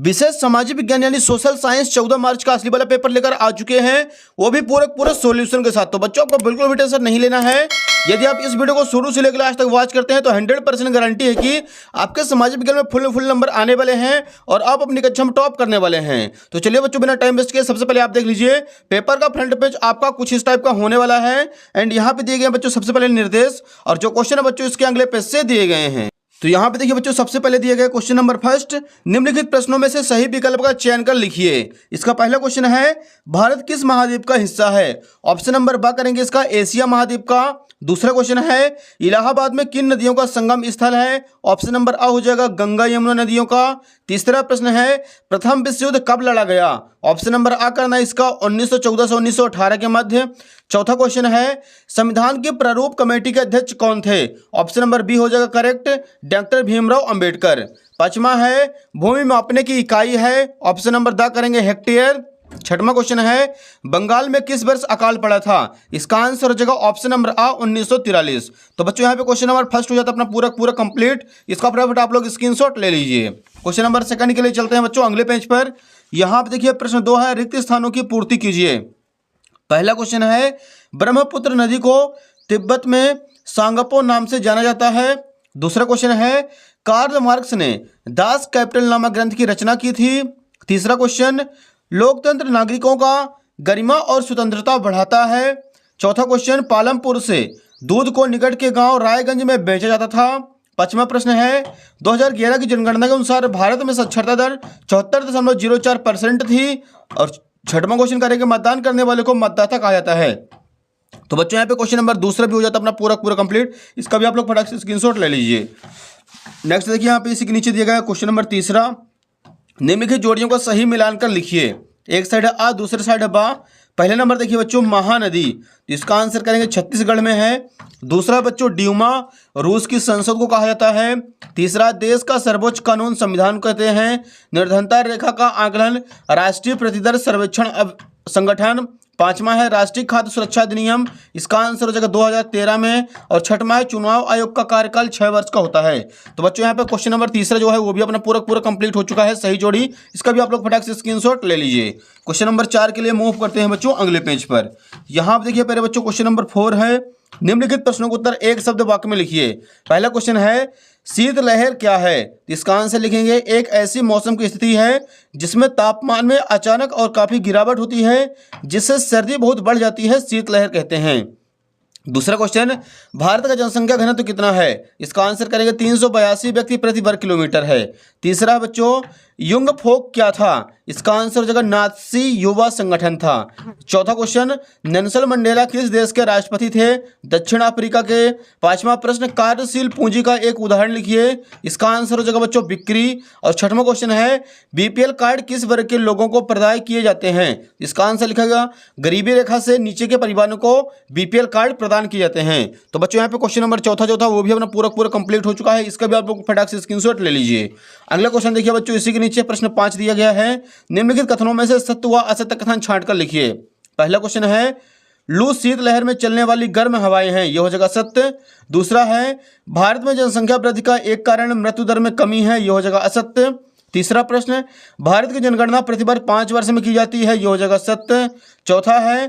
विशेष सामाजिक विज्ञान यानी सोशल साइंस 14 मार्च का असली वाला पेपर लेकर आ चुके हैं, वो भी पूरे सॉल्यूशन के साथ। तो बच्चों आपको बिल्कुल भी टेंशन नहीं लेना है। यदि आप इस वीडियो को शुरू से लेकर लास्ट तक वॉच करते हैं तो 100% गारंटी है कि आपके सामाजिक विज्ञान में फुल नंबर आने वाले हैं और आप अपनी कक्षा में टॉप करने वाले हैं। तो चलिए बच्चों, बिना टाइम वेस्ट किए सबसे पहले आप देख लीजिए पेपर का फ्रंट पेज आपका कुछ इस टाइप का होने वाला है। एंड यहाँ पे दिए गए बच्चों सबसे पहले निर्देश और जो क्वेश्चन है बच्चों इसके अगले पेज से दिए गए हैं। तो यहाँ पे देखिए बच्चों, सबसे पहले दिया गया क्वेश्चन नंबर फर्स्ट, निम्नलिखित प्रश्नों में से सही विकल्प का चयन कर लिखिए। इसका पहला क्वेश्चन है भारत किस महाद्वीप का हिस्सा है? ऑप्शन नंबर ब करेंगे इसका एशिया महाद्वीप का। दूसरा क्वेश्चन है इलाहाबाद में किन नदियों का संगम स्थल है? ऑप्शन नंबर आ हो जाएगा गंगा यमुना नदियों का। तीसरा प्रश्न है प्रथम विश्व युद्ध कब लड़ा गया? ऑप्शन नंबर आ करना है इसका 1914 से 1918 के मध्य। चौथा क्वेश्चन है संविधान की प्रारूप कमेटी के अध्यक्ष कौन थे? ऑप्शन नंबर बी हो जाएगा करेक्ट, डॉक्टर भीमराव अंबेडकर। पांचवा है भूमि मापने की इकाई है, ऑप्शन नंबर द करेंगे हेक्टेयर। छठवां क्वेश्चन है बंगाल में किस वर्ष अकाल पड़ा था? इसका आंसर हो जाएगा ऑप्शन नंबर आ 1943। तो बच्चों यहाँ पे क्वेश्चन नंबर फर्स्ट हो जाता है अपना पूरा कंप्लीट। इसका फटाफट आप लोग स्क्रीनशॉट ले लीजिए। क्वेश्चन नंबर सेकंड के लिए चलते हैं बच्चों अगले पेज पर। यहाँ पे देखिए प्रश्न 2 है रिक्त स्थानों की पूर्ति कीजिए। पहला क्वेश्चन है ब्रह्मपुत्र नदी को तिब्बत में सांगपो नाम से जाना जाता है। दूसरा क्वेश्चन है कार्ल मार्क्स ने दास कैपिटल नामक ग्रंथ की रचना की थी। तीसरा क्वेश्चन लोकतंत्र नागरिकों का गरिमा और स्वतंत्रता बढ़ाता है। चौथा क्वेश्चन पालमपुर से दूध को निकट के गांव रायगंज में बेचा जाता था। पांचवा प्रश्न है 2011 की जनगणना के अनुसार भारत में साक्षरता दर 74.04% थी। और छठवां क्वेश्चन करेंगे मतदान करने वाले को मतदाता कहा जाता है। तो बच्चों यहाँ पे क्वेश्चन नंबर दूसरा भी हो जाता है अपना पूरा कंप्लीट। इसका भी आप लोग फटाक से स्क्रीनशॉट ले लीजिए। नेक्स्ट देखिए यहाँ पे इसी के नीचे दिया गया क्वेश्चन नंबर तीसरा, निम्नलिखित जोड़ियों का सही मिलान कर लिखिए। एक साइड है आ, दूसरे साइड है बा। पहले नंबर देखिए बच्चों महानदी, तो इसका आंसर करेंगे छत्तीसगढ़ में है। दूसरा बच्चों ड्यूमा रूस की संसद को कहा जाता है। तीसरा देश का सर्वोच्च कानून संविधान कहते हैं। निर्धनता रेखा का आकलन राष्ट्रीय प्रतिदर सर्वेक्षण संगठन। पांचवा है राष्ट्रीय खाद्य सुरक्षा अधिनियम, इसका आंसर हो जाएगा 2013 में। और छठवां है चुनाव आयोग का कार्यकाल 6 वर्ष का होता है। तो बच्चों यहाँ पे क्वेश्चन नंबर तीसरा जो है वो भी अपना पूरा कंप्लीट हो चुका है, सही जोड़ी। इसका भी आप लोग फटाक से स्क्रीनशॉट ले लीजिए। क्वेश्चन नंबर 4 के लिए मूव करते हैं बच्चों अगले पेज पर। यहाँ आप देखिए पहले बच्चों क्वेश्चन नंबर 4 है निम्नलिखित प्रश्नों का उत्तर एक शब्द वाक्य में लिखिए। पहला क्वेश्चन है शीतलहर क्या है? इसका आंसर लिखेंगे एक ऐसी मौसम की स्थिति है जिसमें तापमान में अचानक और काफी गिरावट होती है जिससे सर्दी बहुत बढ़ जाती है, शीतलहर कहते हैं। दूसरा क्वेश्चन भारत का जनसंख्या घनत्व कितना है? इसका आंसर करेंगे 382 व्यक्ति प्रति वर्ग किलोमीटर है। तीसरा बच्चों युंग फोक क्या था? इसका आंसर हो जाएगा नात्सी युवा संगठन था। चौथा क्वेश्चन नेल्सन मंडेला किस देश के राष्ट्रपति थे? दक्षिण अफ्रीका के। पांचवा प्रश्न कार्यशील पूंजी का एक उदाहरण लिखिए। इसका आंसर हो जाएगा बच्चों बिक्री। और छठवां क्वेश्चन है बीपीएल कार्ड किस वर्ग के लोगों को प्रदान किए जाते हैं? इसका आंसर लिखेगा गरीबी रेखा से नीचे के परिवारों को बीपीएल कार्ड प्रदान किए जाते हैं। तो बच्चों यहाँ पे क्वेश्चन नंबर चौथा जो था वो भी अपना पूरा कंप्लीट हो चुका है। इसका भी आप लोग फटाक से स्क्रीनशॉट ले लीजिए। अगला क्वेश्चन देखिए बच्चों, इसी के नीचे प्रश्न 5 दिया गया है निम्नलिखित कथनों में से सत्य व असत्य कथन छांटकर लिखिए। पहला क्वेश्चन है लू शीतलहर में चलने वाली गर्म हवाएं हैं, यह हो जाएगा सत्य। दूसरा है भारत में जनसंख्या वृद्धि का एक कारण मृत्यु दर में कमी है, यह हो जाएगा असत्य। तीसरा प्रश्न भारत की जनगणना प्रतिवर्ष 5 वर्ष में की जाती है, यह हो जाएगा सत्य। चौथा है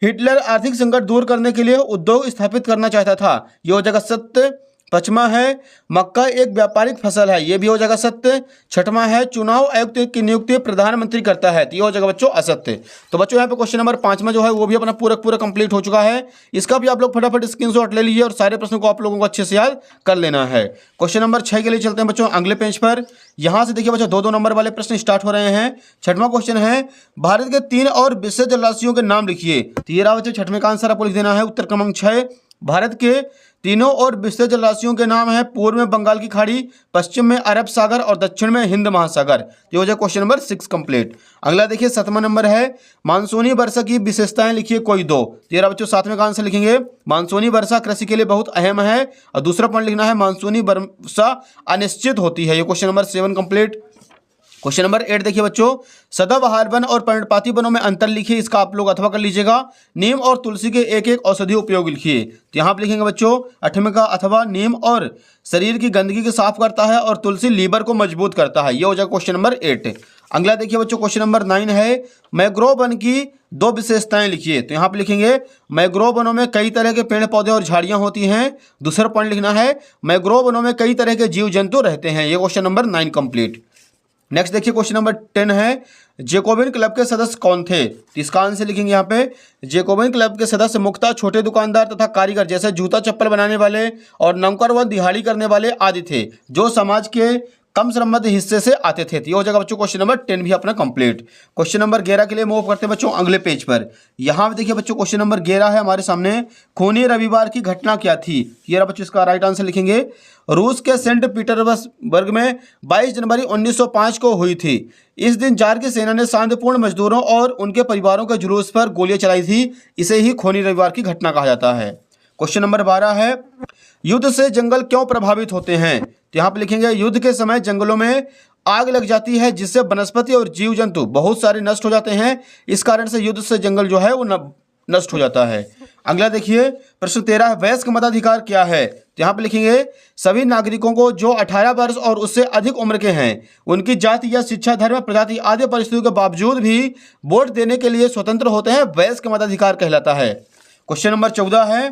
हिटलर आर्थिक संकट दूर करने के लिए उद्योग स्थापित करना चाहता था, यह हो जाएगा सत्य। पांचवा है मक्का एक व्यापारिक फसल है, यह भी हो जाएगा सत्य। छठवां है चुनाव आयुक्त की नियुक्ति प्रधानमंत्री करता है, तो यह हो जाएगा बच्चों असत्य। तो बच्चों यहाँ पे क्वेश्चन नंबर 5 जो है वो भी अपना पूरा कंप्लीट हो चुका है। इसका भी आप लोग फटाफट स्क्रीनशॉट ले लीजिए और सारे प्रश्नों को आप लोगों को अच्छे से याद कर लेना है। क्वेश्चन नंबर 6 के लिए चलते हैं बच्चों अगले पेज पर। यहाँ से देखिए बच्चों 2-2 नंबर वाले प्रश्न स्टार्ट हो रहे हैं। छठवां क्वेश्चन है भारत के 3 और विशेष जलराशियों के नाम लिखिए। तो ये रहा बच्चों छठवें का आंसर आपको लिख देना है। उत्तर क्रमांक 6 भारत के तीनों और विशेष जलराशियों के नाम है पूर्व में बंगाल की खाड़ी, पश्चिम में अरब सागर और दक्षिण में हिंद महासागर। ये हो जाए क्वेश्चन नंबर 6 कंप्लीट। अगला देखिए 7वां नंबर है मानसूनी वर्षा की विशेषताएं लिखिए कोई दो। तेरह बच्चों 7वें का आंसर लिखेंगे मानसूनी वर्षा कृषि के लिए बहुत अहम है। और दूसरा पॉइंट लिखना है मानसूनी वर्षा अनिश्चित होती है। ये question number 7 complete. Question number 8 देखिए बच्चों सदाबहार वन और पर्णपाती वनों में अंतर लिखिए। इसका आप लोग अथवा कर लीजिएगा। नीम और तुलसी के एक एक औषधीय उपयोग लिखिए। तो यहाँ पे लिखेंगे बच्चों 8वें का अथवा नीम और शरीर की गंदगी को साफ करता है और तुलसी लीवर को मजबूत करता है। ये हो जाएगा क्वेश्चन नंबर 8। अगला देखिए बच्चों क्वेश्चन नंबर 9 है, मैंग्रोव वन की 2 विशेषताएं लिखिए। तो यहाँ पे लिखेंगे मैंग्रोव वनों में कई तरह के पेड़ पौधे और झाड़ियां होती हैं। दूसरा पॉइंट लिखना है मैंग्रोव वनों में कई तरह के जीव जंतु रहते हैं। ये क्वेश्चन नंबर 9 कंप्लीट। नेक्स्ट देखिए क्वेश्चन नंबर 10 है, जैकोबिन क्लब के सदस्य कौन थे? तो इसका आंसर लिखेंगे यहाँ पे, जैकोबिन क्लब के सदस्य मुख्यतः छोटे दुकानदार तथा कारीगर जैसे जूता चप्पल बनाने वाले और नौकर व दिहाड़ी करने वाले आदि थे, जो समाज के कम श्रमबद्ध हिस्से से आते थे। तो ये हो जाएगा बच्चों क्वेश्चन नंबर 10 भी अपना कंप्लीट। क्वेश्चन नंबर 11 के लिए मूव करते हैं बच्चों अगले पेज पर। यहाँ पे देखिए बच्चों क्वेश्चन नंबर 11 है हमारे सामने, खूनी रविवार की घटना क्या थी? ये रहा बच्चों इसका राइट आंसर लिखेंगे, रूस के सेंट पीटर्सबर्ग में 22 जनवरी 1905 को हुई थी। इस दिन जार की सेना ने शांतिपूर्ण मजदूरों और उनके परिवारों के जुलूस पर गोलियां चलाई थी। इसे ही खूनी रविवार की घटना कहा जाता है। क्वेश्चन नंबर 12 है, युद्ध से जंगल क्यों प्रभावित होते हैं? तो यहाँ पे लिखेंगे, युद्ध के समय जंगलों में आग लग जाती है जिससे वनस्पति और जीव जंतु बहुत सारे नष्ट हो जाते हैं। इस कारण से युद्ध से जंगल जो है वो नष्ट हो जाता है। अगला देखिए प्रश्न 13 है, वयस्क मताधिकार क्या है? तो यहाँ पे लिखेंगे, सभी नागरिकों को जो 18 वर्ष और उससे अधिक उम्र के हैं, उनकी जाति या शिक्षा, धर्म, प्रजाति आदि परिस्थितियों के बावजूद भी वोट देने के लिए स्वतंत्र होते हैं, वयस्क मताधिकार कहलाता है। क्वेश्चन नंबर 14 है,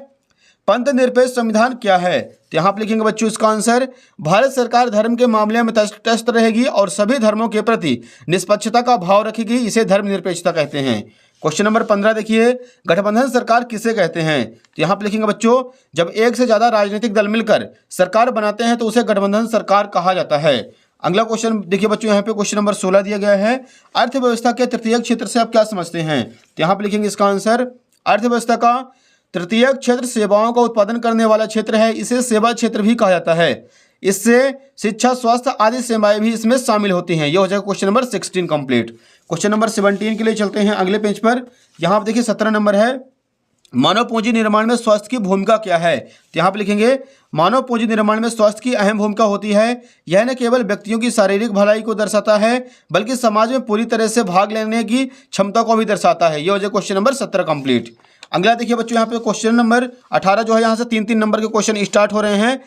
पंथ निरपेक्ष संविधान क्या है? तो यहाँ पे लिखेंगे बच्चों इसका आंसर, भारत सरकार धर्म के मामले में तटस्थ रहेगी और सभी धर्मों के प्रति निष्पक्षता का भाव रखेगी, इसे धर्मनिरपेक्षता कहते हैं। क्वेश्चन नंबर 15 देखिए, गठबंधन सरकार किसे कहते हैं? तो यहाँ पे लिखेंगे बच्चों, जब एक से ज्यादा राजनीतिक दल मिलकर सरकार बनाते हैं तो उसे गठबंधन सरकार कहा जाता है। अगला क्वेश्चन देखिए बच्चों, यहाँ पे क्वेश्चन नंबर 16 दिया गया है, अर्थव्यवस्था के तृतीयक क्षेत्र से आप क्या समझते हैं? तो यहाँ पे लिखेंगे इसका आंसर, अर्थव्यवस्था का तृतीयक क्षेत्र सेवाओं का उत्पादन करने वाला क्षेत्र है, इसे सेवा क्षेत्र भी कहा जाता है। इससे शिक्षा, स्वास्थ्य आदि सेवाएं भी इसमें शामिल होती हैं। यह हो जाएगा question number 16 complete. Question number 17 के लिए चलते हैं अगले पेज पर। यहाँ पे देखिए 17 नंबर है, मानव पूंजी निर्माण में स्वास्थ्य की भूमिका क्या है? तो यहाँ पे लिखेंगे, मानव पूंजी निर्माण में स्वास्थ्य की अहम भूमिका होती है। यह न केवल व्यक्तियों की शारीरिक भलाई को दर्शाता है बल्कि समाज में पूरी तरह से भाग लेने की क्षमता को भी दर्शाता है। यह हो जाएगा क्वेश्चन नंबर 17 कंप्लीट। अगला देखिए बच्चों, यहाँ पे क्वेश्चन नंबर 18 जो है, यहाँ से 3-3 नंबर के क्वेश्चन स्टार्ट हो रहे हैं।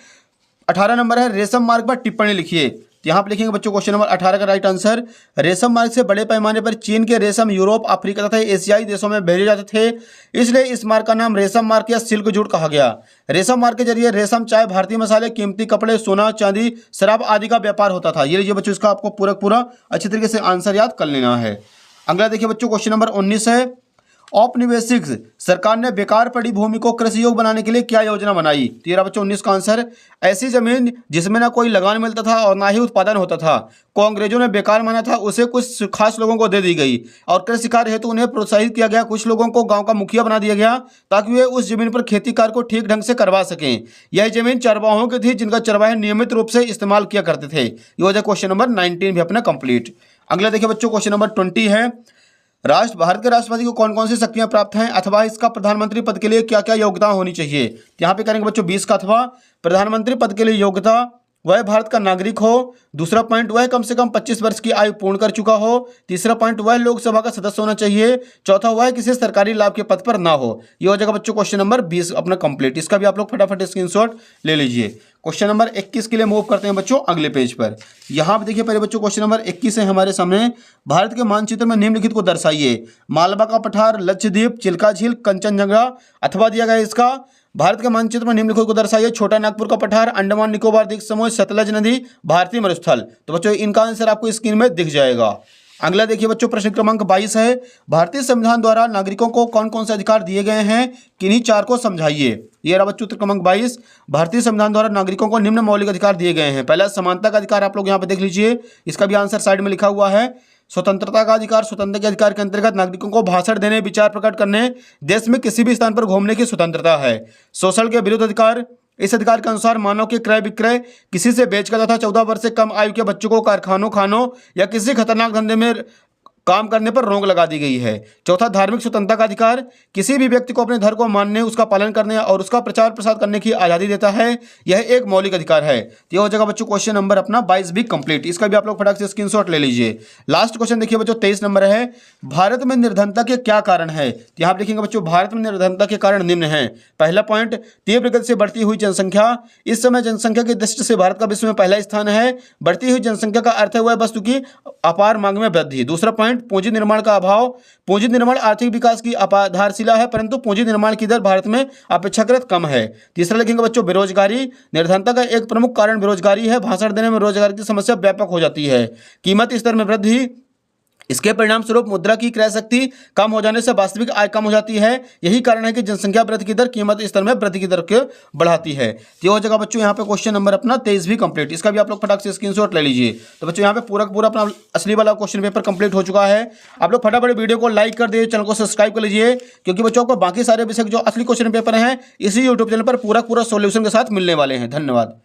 18 नंबर है, रेशम मार्ग पर टिप्पणी लिखिए। तो यहाँ पे लिखेंगे बच्चों क्वेश्चन नंबर 18 का राइट आंसर, रेशम मार्ग से बड़े पैमाने पर चीन के रेशम यूरोप, अफ्रीका तथा एशियाई देशों में भेजे जाते थे, इसलिए इस मार्ग का नाम रेशम मार्ग या सिल्क जूट कहा गया। रेशम मार्ग के जरिए रेशम, चाय, भारतीय मसाले, कीमती कपड़े, सोना, चांदी, शराब आदि का व्यापार होता था। ये लीजिए बच्चों, इसका आपको पूरा अच्छी तरीके से आंसर याद कर लेना है। अगला देखिए बच्चों क्वेश्चन नंबर 19 है, औपनिवेशिक सरकार ने बेकार पड़ी भूमि को कृषि योग्य बनाने के लिए क्या योजना बनाई? 13 बच्चों 19 का आंसर, ऐसी जमीन जिसमें ना कोई लगान मिलता था और ना ही उत्पादन होता था को अंग्रेजों ने बेकार माना था, उसे कुछ खास लोगों को दे दी गई और कृषि कार्य हेतु उन्हें प्रोत्साहित किया गया। कुछ लोगों को गांव का मुखिया बना दिया गया ताकि वे उस जमीन पर खेती कार्य को ठीक ढंग से करवा सकें। यह जमीन चरवाहों की थी जिनका चरवाहे नियमित रूप से इस्तेमाल किया करते थे। ये हो जाए क्वेश्चन नंबर 19 भी अपना कंप्लीट। अगला देखिए बच्चों क्वेश्चन नंबर 20 है, भारत के राष्ट्रपति को कौन कौन सी शक्तियां प्राप्त हैं अथवा इसका प्रधानमंत्री पद के लिए क्या क्या योग्यता होनी चाहिए? यहाँ पे करेंगे बच्चों 20 का, अथवा प्रधानमंत्री पद के लिए योग्यता, वह भारत का नागरिक हो। दूसरा पॉइंट, वह कम से कम 25 वर्ष की आयु पूर्ण कर चुका हो। तीसरा पॉइंट, वह लोकसभा का सदस्य होना चाहिए। चौथा, वह किसी सरकारी लाभ के पद पर ना हो। यह हो जाएगा बच्चों क्वेश्चन नंबर 20 अपना कंप्लीट। इसका भी आप लोग फटाफट स्क्रीनशॉट ले लीजिए। क्वेश्चन नंबर 21 के लिए मूव करते हैं बच्चों अगले पेज पर। यहाँ पे देखिए पहले बच्चों क्वेश्चन नंबर 21 है हमारे सामने, भारत के मानचित्र में निम्नलिखित को दर्शाइए। मालवा का पठार, लक्षद्वीप, चिल्का झील, कंचनजंगा, अथवा दिया गया इसका, भारत के मानचित्र में निम्नलिखित को दर्शाइए। छोटा नागपुर का पठार, अंडमान निकोबार द्वीप समूह, सतलज नदी, भारतीय मरुस्थल। तो बच्चों इनका आंसर आपको स्क्रीन में दिख जाएगा। अगला देखिए बच्चों प्रश्न क्रमांक 22 है, भारतीय संविधान द्वारा नागरिकों को कौन कौन से अधिकार दिए गए हैं, किन्हीं 4 को समझाइए। ये रहा बच्चों उत्तर क्रमांक 22, भारतीय संविधान द्वारा नागरिकों को निम्न मौलिक अधिकार दिए गए हैं। पहला समानता का अधिकार, आप लोग यहाँ पे देख लीजिए, इसका भी आंसर साइड में लिखा हुआ है। स्वतंत्रता का अधिकार, स्वतंत्रता के अधिकार के अंतर्गत नागरिकों को भाषण देने, विचार प्रकट करने, देश में किसी भी स्थान पर घूमने की स्वतंत्रता है। शोषण के विरुद्ध अधिकार, इस अधिकार के अनुसार मानव के क्रय विक्रय किसी से बेचकर तथा 14 वर्ष से कम आयु के बच्चों को कारखानों, खानों या किसी खतरनाक धंधे में काम करने पर रोक लगा दी गई है। चौथा, धार्मिक स्वतंत्रता का अधिकार, किसी भी व्यक्ति को अपने धर्म को मानने, उसका पालन करने और उसका प्रचार प्रसार करने की आज़ादी देता है। यह एक मौलिक अधिकार है। तो ये हो जाएगा बच्चों क्वेश्चन नंबर अपना 22 भी कंप्लीट। इसका भी आप लोग फटाक से स्क्रीनशॉट ले लीजिए। लास्ट क्वेश्चन देखिए बच्चों 23 नंबर है, भारत में निर्धनता के क्या कारण है। तो यहाँ आप देखेंगे बच्चों भारत में निर्धनता के कारण निम्न है। पहला पॉइंट, तीव्र गति से बढ़ती हुई जनसंख्या। इस समय जनसंख्या की दृष्टि से भारत का विश्व में पहला स्थान है। बढ़ती हुई जनसंख्या का अर्थ है वह वस्तु की अपार मांग में वृद्धि। दूसरा पॉइंट, पूंजी निर्माण का अभाव। पूंजी निर्माण आर्थिक विकास की आधारशिला है, परंतु पूंजी निर्माण की दर भारत में अपेक्षाकृत कम है। तीसरा लिखेंगे बच्चों बेरोजगारी। निर्धनता का एक प्रमुख कारण बेरोजगारी है। भाषण देने में रोजगार की समस्या व्यापक हो जाती है। कीमत स्तर में वृद्धि, इसके परिणाम स्वरूप मुद्रा की क्रय शक्ति कम हो जाने से वास्तविक आय कम हो जाती है। यही कारण है कि जनसंख्या वृद्धि की दर कीमत स्तर में वृद्धि की दर को बढ़ाती है। तो हो जाएगा बच्चों यहाँ पे क्वेश्चन नंबर अपना 23 भी कंप्लीट। इसका भी आप लोग फटाक से स्क्रीनशॉट ले लीजिए। तो बच्चों यहाँ पे पूरा अपना असली वाला क्वेश्चन पेपर कंप्लीट हो चुका है। आप लोग फटाफट वीडियो को लाइक कर दीजिए, चैनल को सब्सक्राइब कर लीजिए, क्योंकि बच्चों को बाकी सारे विषय जो असली क्वेश्चन पेपर हैं इसी यूट्यूब चैनल पर पूरा सोल्यूशन के साथ मिलने वाले हैं। धन्यवाद।